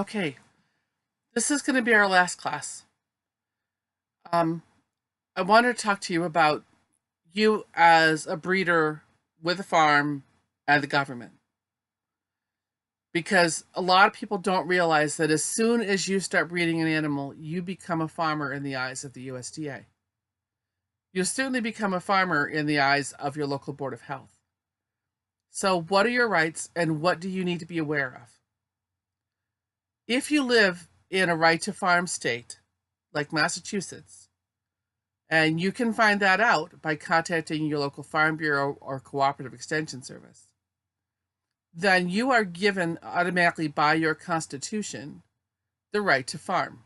Okay, this is going to be our last class. Um, I want to talk to you about you as a breeder with a farm and the government. Because a lot of people don't realize that as soon as you start breeding an animal, you become a farmer in the eyes of the USDA. You'll certainly become a farmer in the eyes of your local Board of Health. So, what are your rights and what do you need to be aware of? If you live in a right to farm state, like Massachusetts, and you can find that out by contacting your local farm bureau or cooperative extension service, then you are given automatically by your constitution the right to farm.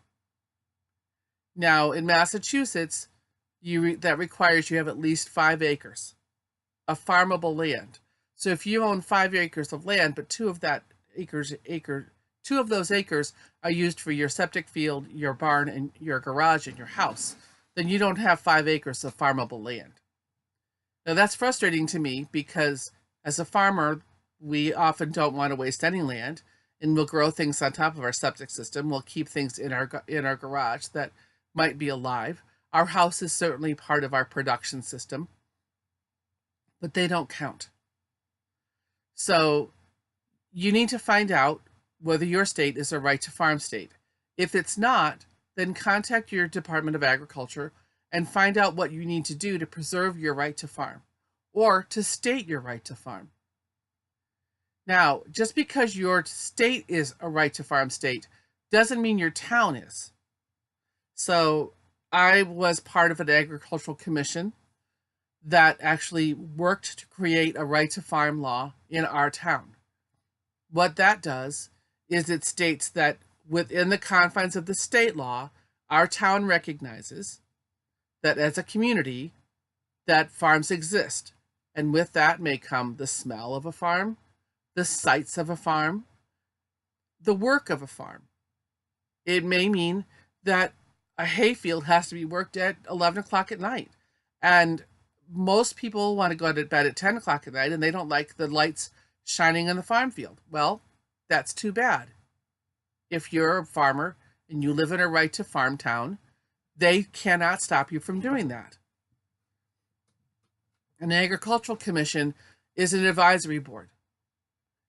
Now, in Massachusetts, that requires you have at least 5 acres of farmable land. So if you own 5 acres of land, but two of those acres are used for your septic field, your barn, and your garage and your house, then you don't have 5 acres of farmable land. Now that's frustrating to me because as a farmer, we often don't want to waste any land, and we'll grow things on top of our septic system. We'll keep things in our garage that might be alive. Our house is certainly part of our production system, but they don't count. So you need to find out whether your state is a right to farm state. If it's not, then contact your Department of Agriculture and find out what you need to do to preserve your right to farm or to state your right to farm. Now, just because your state is a right to farm state doesn't mean your town is. So I was part of an agricultural commission that actually worked to create a right to farm law in our town. What that does is it states that within the confines of the state law, our town recognizes that as a community that farms exist. And with that may come the smell of a farm, the sights of a farm, the work of a farm. It may mean that a hayfield has to be worked at 11 o'clock at night. And most people want to go to bed at 10 o'clock at night and they don't like the lights shining in the farm field. Well, that's too bad. If you're a farmer and you live in a right to farm town, they cannot stop you from doing that. An agricultural commission is an advisory board.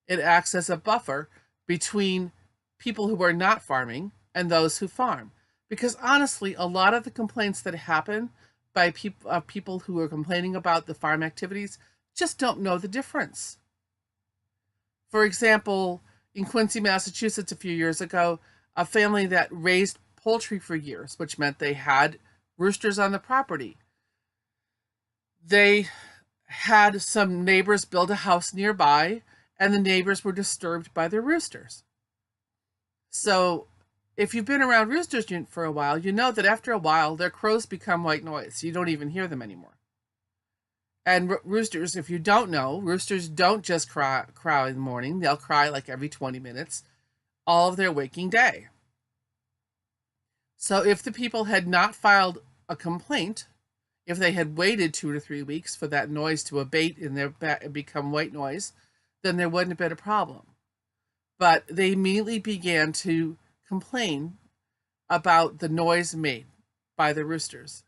It acts as a buffer between people who are not farming and those who farm. Because honestly, a lot of the complaints that happen by people who are complaining about the farm activities just don't know the difference. For example, in Quincy, Massachusetts, a few years ago, a family that raised poultry for years, which meant they had roosters on the property. They had some neighbors build a house nearby, and the neighbors were disturbed by their roosters. So if you've been around roosters for a while, you know that after a while, their crows become white noise. You don't even hear them anymore. And roosters, if you don't know, roosters don't just cry in the morning. They'll cry like every 20 minutes, all of their waking day. So if the people had not filed a complaint, if they had waited 2 to 3 weeks for that noise to abate and become white noise, then there wouldn't have been a problem. But they immediately began to complain about the noise made by the roosters.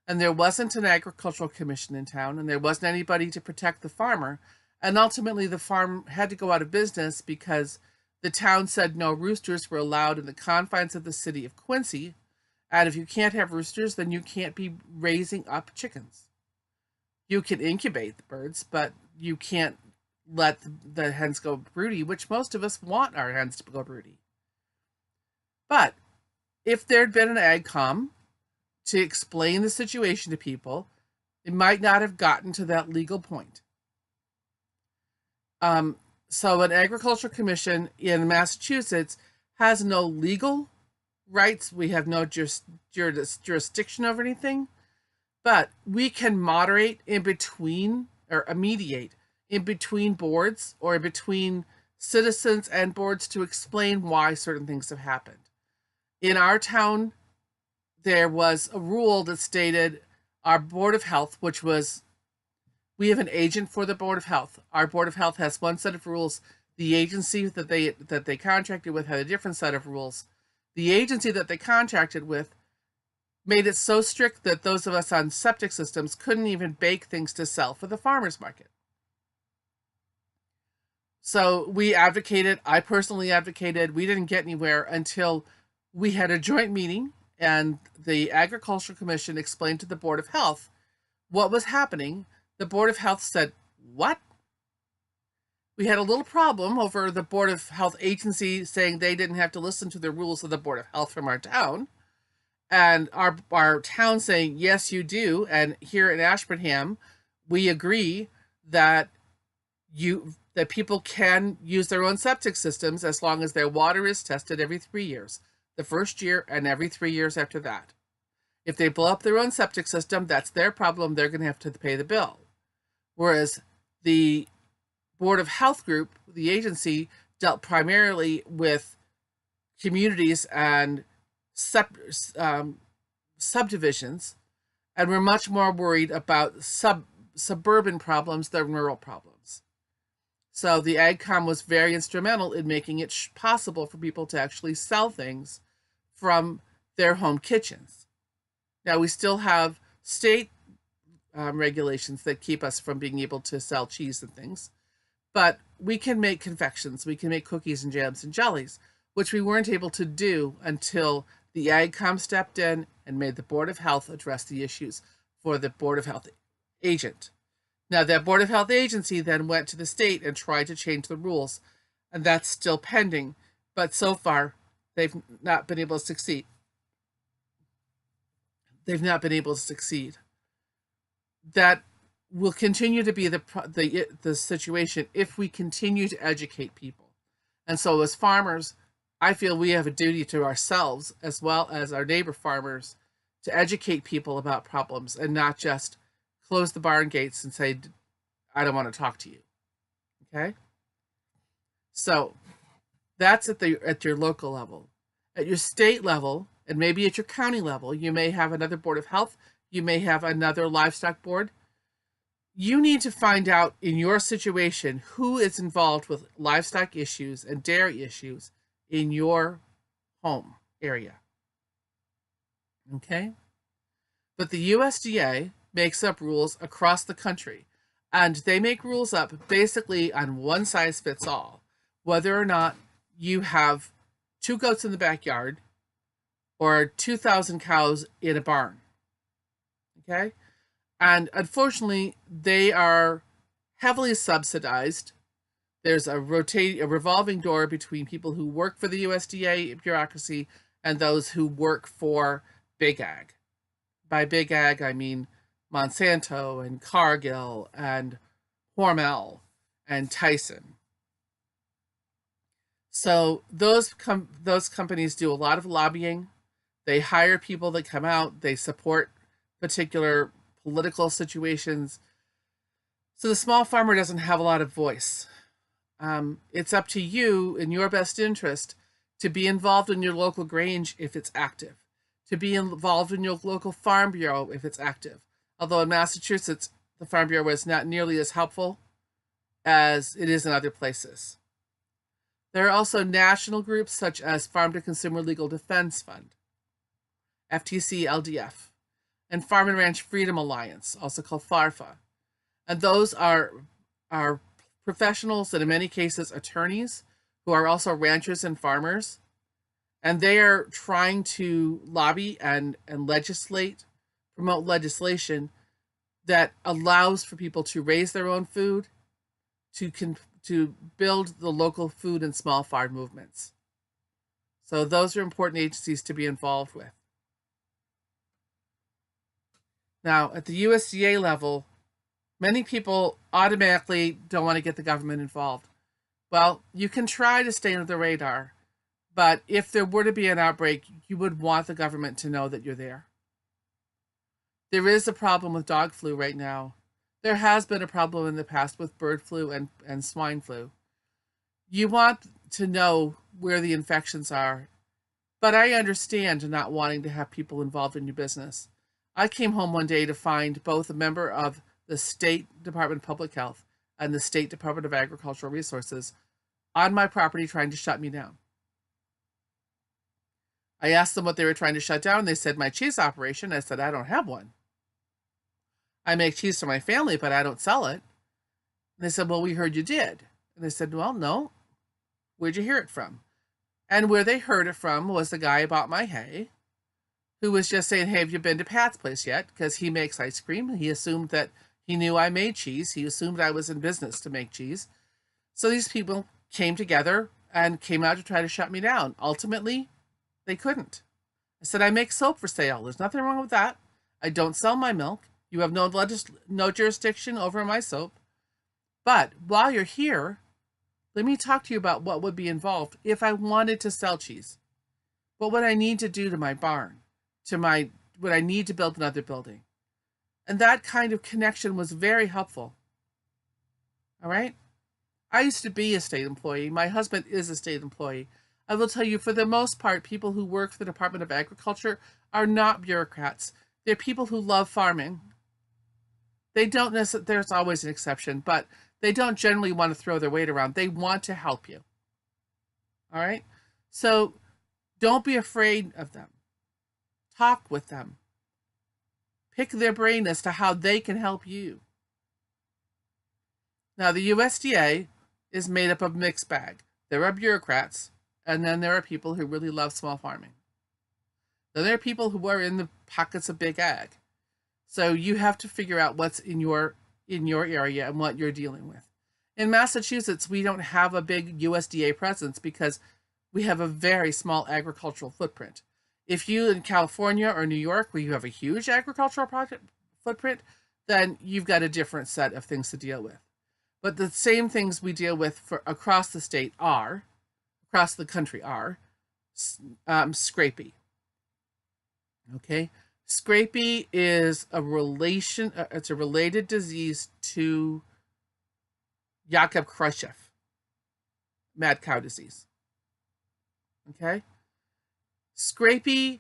And there wasn't an agricultural commission in town, and there wasn't anybody to protect the farmer. And ultimately, the farm had to go out of business because the town said no roosters were allowed in the confines of the city of Quincy. And if you can't have roosters, then you can't be raising up chickens. You can incubate the birds, but you can't let the hens go broody, which most of us want our hens to go broody. But if there'd been an AgCom to explain the situation to people, it might not have gotten to that legal point. So an agricultural commission in Massachusetts has no legal rights. We have no jurisdiction over anything, but we can moderate in between or mediate in between boards or in between citizens and boards to explain why certain things have happened. In our town, there was a rule that stated our Board of Health, we have an agent for the Board of Health. Our Board of Health has one set of rules. The agency that they contracted with had a different set of rules. The agency that they contracted with made it so strict that those of us on septic systems couldn't even bake things to sell for the farmers market. So we advocated, I personally advocated, we didn't get anywhere until we had a joint meeting and the Agricultural Commission explained to the Board of Health what was happening. The Board of Health said, what? We had a little problem over the Board of Health agency saying they didn't have to listen to the rules of the Board of Health from our town. And our town saying, yes, you do. And here in Ashburnham, we agree that people can use their own septic systems as long as their water is tested every 3 years. The first year and every 3 years after that. If they blow up their own septic system, that's their problem. They're going to have to pay the bill. Whereas the Board of Health group, the agency, dealt primarily with communities and subdivisions, and we're much more worried about suburban problems than rural problems. So the AgCom was very instrumental in making it possible for people to actually sell things from their home kitchens. Now, we still have state regulations that keep us from being able to sell cheese and things, but we can make confections, we can make cookies and jams and jellies, which we weren't able to do until the AgCom stepped in and made the Board of Health address the issues for the Board of Health agent. Now, that Board of Health agency then went to the state and tried to change the rules, and that's still pending. But so far, they've not been able to succeed. They've not been able to succeed. That will continue to be the situation if we continue to educate people. And so as farmers, I feel we have a duty to ourselves as well as our neighbor farmers to educate people about problems and not just close the barn gates and say, I don't want to talk to you. Okay? So that's at your local level. At your state level, and maybe at your county level, you may have another Board of Health, you may have another livestock board. You need to find out in your situation who is involved with livestock issues and dairy issues in your home area. Okay? But the USDA makes up rules across the country, and they make rules up basically on one size fits all, whether or not you have 2 goats in the backyard or 2,000 cows in a barn. Okay? And unfortunately, they are heavily subsidized. There's a revolving door between people who work for the USDA bureaucracy and those who work for Big Ag. By Big Ag, I mean Monsanto and Cargill and Hormel and Tyson. So those companies do a lot of lobbying. They hire people that come out. They support particular political situations. So the small farmer doesn't have a lot of voice. It's up to you, in your best interest, to be involved in your local grange if it's active, to be involved in your local farm bureau if it's active. Although in Massachusetts, the Farm Bureau is not nearly as helpful as it is in other places. There are also national groups such as Farm to Consumer Legal Defense Fund, FTC LDF, and Farm and Ranch Freedom Alliance, also called FARFA. And those are professionals and in many cases attorneys who are also ranchers and farmers. And they are trying to lobby and promote legislation that allows for people to raise their own food, to build the local food and small farm movements. So those are important agencies to be involved with. Now, at the USDA level, many people automatically don't want to get the government involved. Well, you can try to stay under the radar, but if there were to be an outbreak, you would want the government to know that you're there. There is a problem with dog flu right now. There has been a problem in the past with bird flu and swine flu. You want to know where the infections are, but I understand not wanting to have people involved in your business. I came home one day to find both a member of the State Department of Public Health and the State Department of Agricultural Resources on my property trying to shut me down. I asked them what they were trying to shut down. They said, my cheese operation. I said, I don't have one. I make cheese for my family, but I don't sell it. And they said, well, we heard you did. And they said, well, no. Where'd you hear it from? And where they heard it from was the guy who bought my hay, who was just saying, hey, have you been to Pat's place yet? Because he makes ice cream. He assumed that he knew I made cheese. He assumed I was in business to make cheese. So these people came together and came out to try to shut me down. Ultimately, they couldn't. I said, I make soap for sale. There's nothing wrong with that. I don't sell my milk. You have no jurisdiction over my soap. But while you're here, let me talk to you about what would be involved if I wanted to sell cheese. What would I need to do to my barn? Would I need to build another building? And that kind of connection was very helpful. All right? I used to be a state employee. My husband is a state employee. I will tell you, for the most part, people who work for the Department of Agriculture are not bureaucrats. They're people who love farming. They don't necessarily, there's always an exception, but they don't generally want to throw their weight around. They want to help you. All right? So don't be afraid of them. Talk with them. Pick their brain as to how they can help you. Now, the USDA is made up of a mixed bag. There are bureaucrats, and then there are people who really love small farming. Then there are people who are in the pockets of big ag. So you have to figure out what's in your area and what you're dealing with. In Massachusetts, we don't have a big USDA presence because we have a very small agricultural footprint. If you in California or New York, where you have a huge agricultural footprint, then you've got a different set of things to deal with. But the same things we deal with for across the country are Scrapie. Okay, Scrapie is it's a related disease to Jakob Khrushchev, mad cow disease. Okay, Scrapie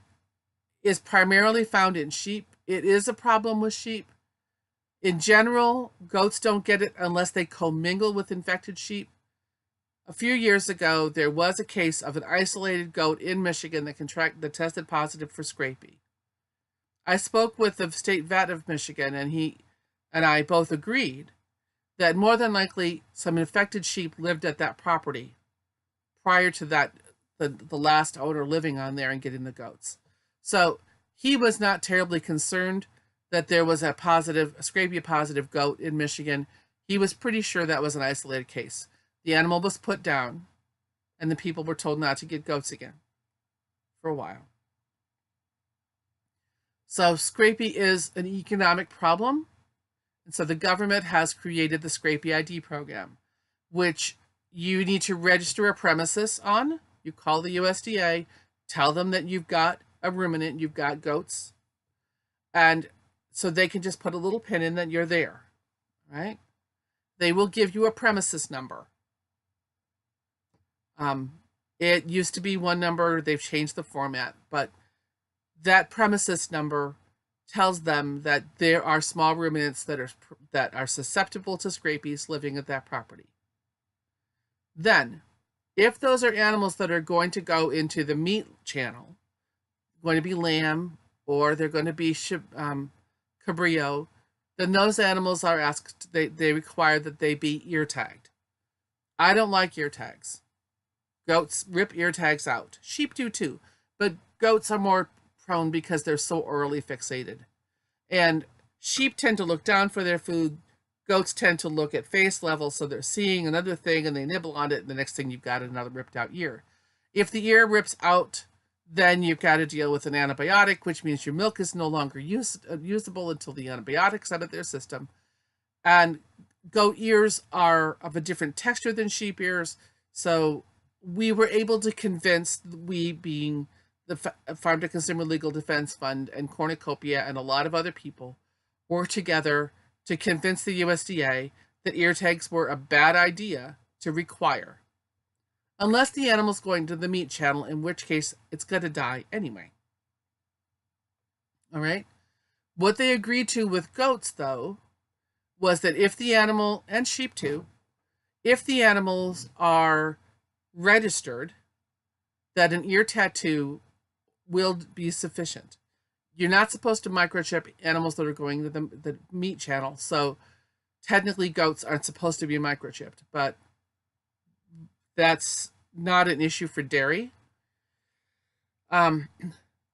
is primarily found in sheep. It is a problem with sheep. In general, goats don't get it unless they commingle with infected sheep. A few years ago, there was a case of an isolated goat in Michigan that tested positive for Scrapie. I spoke with the state vet of Michigan, and he and I both agreed that more than likely some infected sheep lived at that property prior to that, the last owner living on there and getting the goats. So he was not terribly concerned that there was a Scrapie positive goat in Michigan. He was pretty sure that was an isolated case. The animal was put down, and the people were told not to get goats again for a while. So Scrapie is an economic problem, and so the government has created the Scrapie ID program, which you need to register a premises on. You call the USDA, tell them that you've got a ruminant, you've got goats, and so they can just put a little pin in that you're there, right? They will give you a premises number. It used to be one number. They've changed the format, but that premises number tells them that there are small ruminants that are susceptible to Scrapies living at that property. Then, if those are animals that are going to go into the meat channel, going to be lamb, or they're going to be cabrillo, then those animals are asked, they require that they be ear tagged. I don't like ear tags. Goats rip ear tags out. Sheep do too, but goats are more prone because they're so orally fixated. And sheep tend to look down for their food. Goats tend to look at face level, so they're seeing another thing and they nibble on it, and the next thing you've got another ripped out ear. If the ear rips out, then you've got to deal with an antibiotic, which means your milk is no longer usable until the antibiotic's out of their system. And goat ears are of a different texture than sheep ears, so we were able to convince, we being the Farm to Consumer Legal Defense Fund and Cornucopia and a lot of other people, worked together to convince the USDA that ear tags were a bad idea to require. Unless the animal's going to the meat channel, in which case it's going to die anyway. All right? What they agreed to with goats, though, was that if the animal, and sheep too, If the animals are registered, that an ear tattoo will be sufficient. You're not supposed to microchip animals that are going to the meat channel. So technically goats aren't supposed to be microchipped, but that's not an issue for dairy.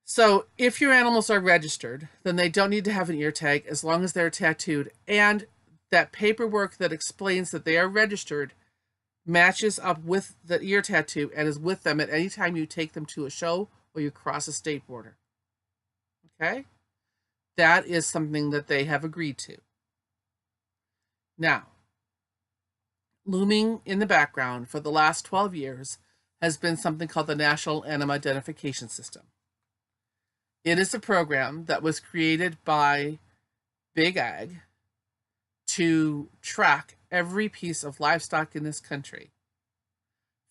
So if your animals are registered, then they don't need to have an ear tag as long as they're tattooed, and that paperwork that explains that they are registered matches up with the ear tattoo and is with them at any time you take them to a show or you cross a state border. Okay? That is something that they have agreed to. Now, looming in the background for the last 12 years has been something called the National Animal Identification System. It is a program that was created by Big Ag to track every piece of livestock in this country,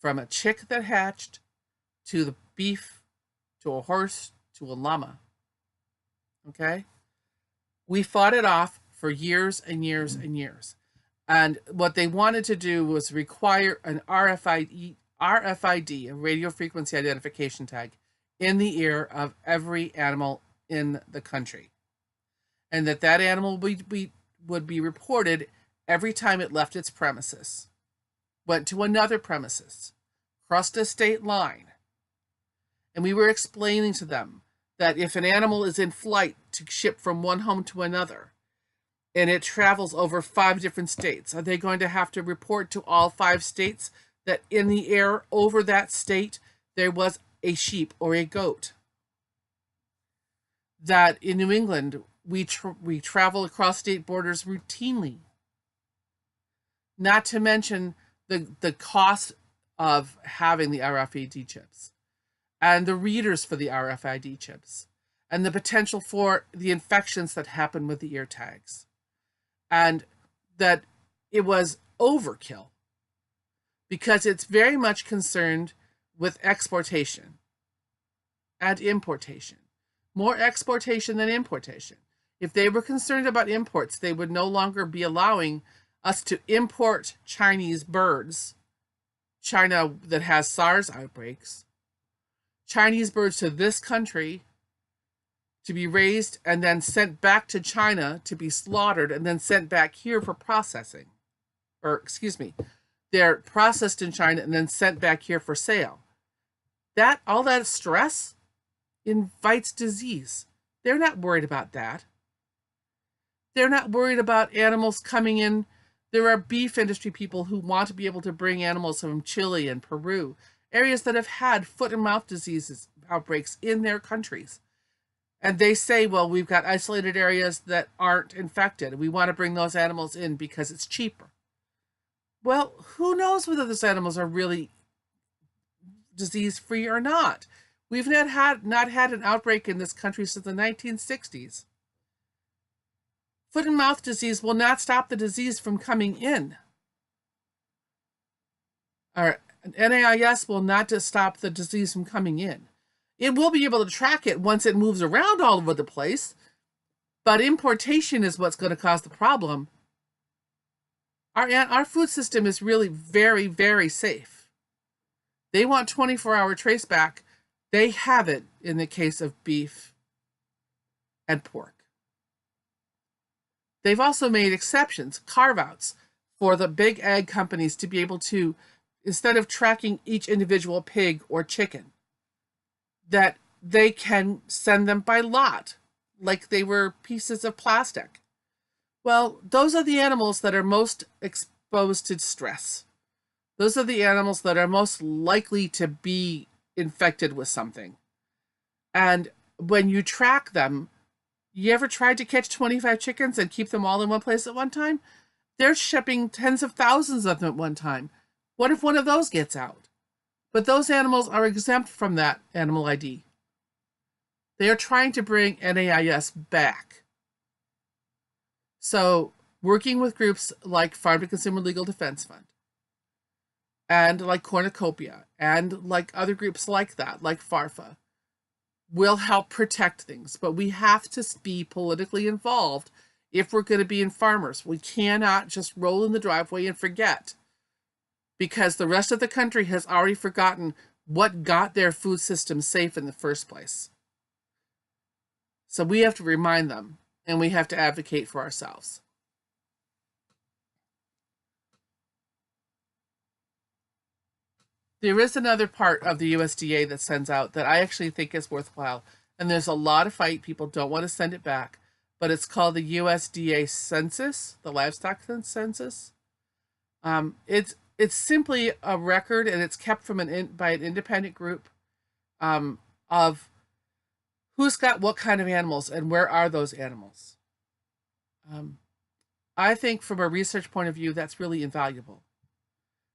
from a chick that hatched to the beef to a horse to a llama. Okay? We fought it off for years and years and years. And what they wanted to do was require an RFID, a radio frequency identification tag, in the ear of every animal in the country. And that animal would be reported every time it left its premises, went to another premises, crossed a state line. And we were explaining to them that if an animal is in flight to ship from one home to another, and it travels over 5 different states, are they going to have to report to all 5 states that in the air over that state there was a sheep or a goat? That in New England, we travel across state borders routinely. Not to mention the cost of having the RFID chips and the readers for the RFID chips and the potential for the infections that happen with the ear tags. And that it was overkill because it's very much concerned with exportation and importation. More exportation than importation. If they were concerned about imports, they would no longer be allowing us to import Chinese birds, China that has SARS outbreaks, Chinese birds to this country to be raised and then sent back to China to be slaughtered and then sent back here for processing. Or, excuse me, they're processed in China and then sent back here for sale. All that stress invites disease. They're not worried about that. They're not worried about animals coming in. There are beef industry people who want to be able to bring animals from Chile and Peru, areas that have had foot and mouth diseases outbreaks in their countries. And they say, well, we've got isolated areas that aren't infected. We want to bring those animals in because it's cheaper. Well, who knows whether those animals are really disease-free or not? We've not had an outbreak in this country since the 1960s. Foot and mouth disease will not stop the disease from coming in. Our NAIS will not just stop the disease from coming in. It will be able to track it once it moves around all over the place, but importation is what's going to cause the problem. Our food system is really very, very safe. They want 24-hour traceback. They have it in the case of beef and pork. They've also made exceptions, carve-outs, for the big ag companies to be able to, instead of tracking each individual pig or chicken, that they can send them by lot, like they were pieces of plastic. Well, those are the animals that are most exposed to stress. Those are the animals that are most likely to be infected with something. And when you track them, you ever tried to catch 25 chickens and keep them all in one place at one time? They're shipping tens of thousands of them at one time. What if one of those gets out? But those animals are exempt from that animal ID. They are trying to bring NAIS back. So, working with groups like Farm to Consumer Legal Defense Fund, and like Cornucopia, and like other groups like that, like FARFA, will help protect things. But we have to be politically involved if we're going to be in farmers. We cannot just roll in the driveway and forget. because the rest of the country has already forgotten what got their food system safe in the first place. So we have to remind them, and we have to advocate for ourselves. There is another part of the USDA that sends out that I actually think is worthwhile. And there's a lot of fight. People don't want to send it back. But it's called the USDA Census, the livestock census. It's simply a record, and it's kept from by an independent group of who's got what kind of animals and where are those animals. I think from a research point of view, that's really invaluable.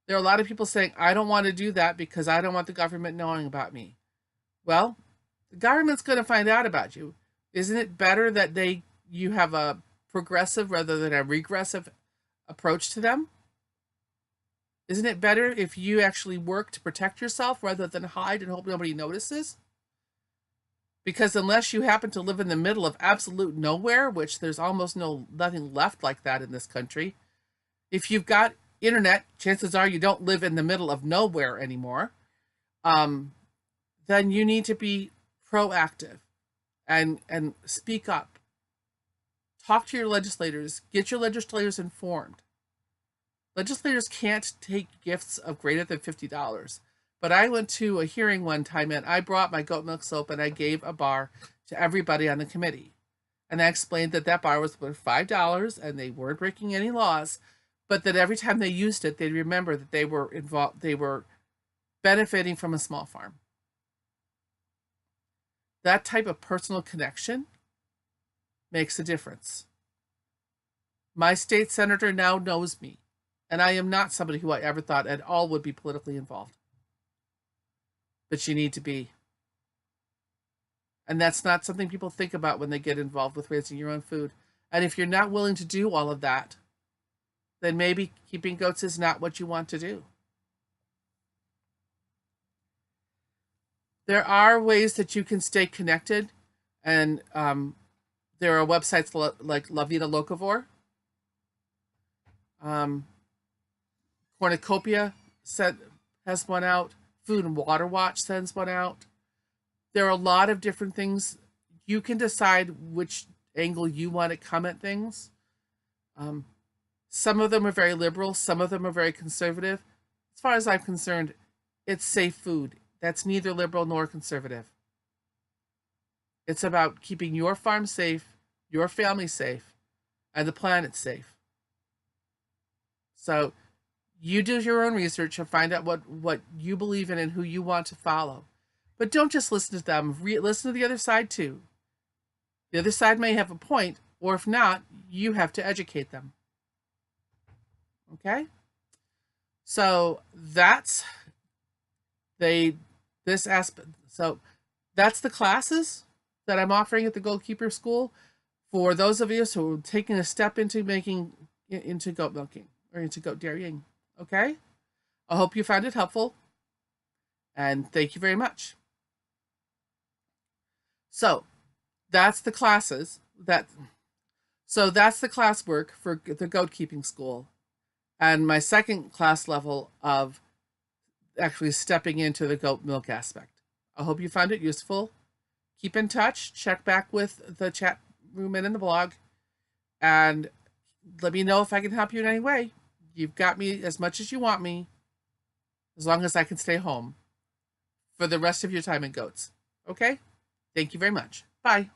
There are a lot of people saying, I don't want to do that because I don't want the government knowing about me. Well, the government's going to find out about you. Isn't it better that you have a progressive rather than a regressive approach to them? Isn't it better if you actually work to protect yourself rather than hide and hope nobody notices? Because unless you happen to live in the middle of absolute nowhere, which there's almost nothing left like that in this country, if you've got internet, chances are you don't live in the middle of nowhere anymore, then you need to be proactive and speak up. Talk to your legislators. Get your legislators informed. Legislators can't take gifts of greater than $50. But I went to a hearing one time and I brought my goat milk soap and I gave a bar to everybody on the committee. And I explained that bar was worth $5 and they weren't breaking any laws, but that every time they used it, they'd remember that they were benefiting from a small farm. That type of personal connection makes a difference. My state senator now knows me, and I am not somebody who I ever thought at all would be politically involved. But you need to be. And that's not something people think about when they get involved with raising your own food. And if you're not willing to do all of that, then maybe keeping goats is not what you want to do. There are ways that you can stay connected, and there are websites like La Vida Locavore. Cornucopia has one out. Food and Water Watch sends one out. There are a lot of different things. You can decide which angle you want to come at things. Some of them are very liberal. Some of them are very conservative. As far as I'm concerned, it's safe food. That's neither liberal nor conservative. It's about keeping your farm safe, your family safe, and the planet safe. So you do your own research and find out what you believe in and who you want to follow. But don't just listen to them. Listen to the other side too. The other side may have a point, or if not, you have to educate them. Okay? So that's this aspect. So that's the classes that I'm offering at the Goatkeeper School for those of you who are taking a step into goat milking or into goat dairying. Okay? I hope you found it helpful, and thank you very much. So that's the classes so that's the classwork for the goat keeping school, and my second class level of actually stepping into the goat milk aspect. I hope you found it useful. Keep in touch. Check back with the chat room and in the blog, and let me know if I can help you in any way. You've got me as much as you want me, as long as I can stay home for the rest of your time in goats. Okay? Thank you very much. Bye.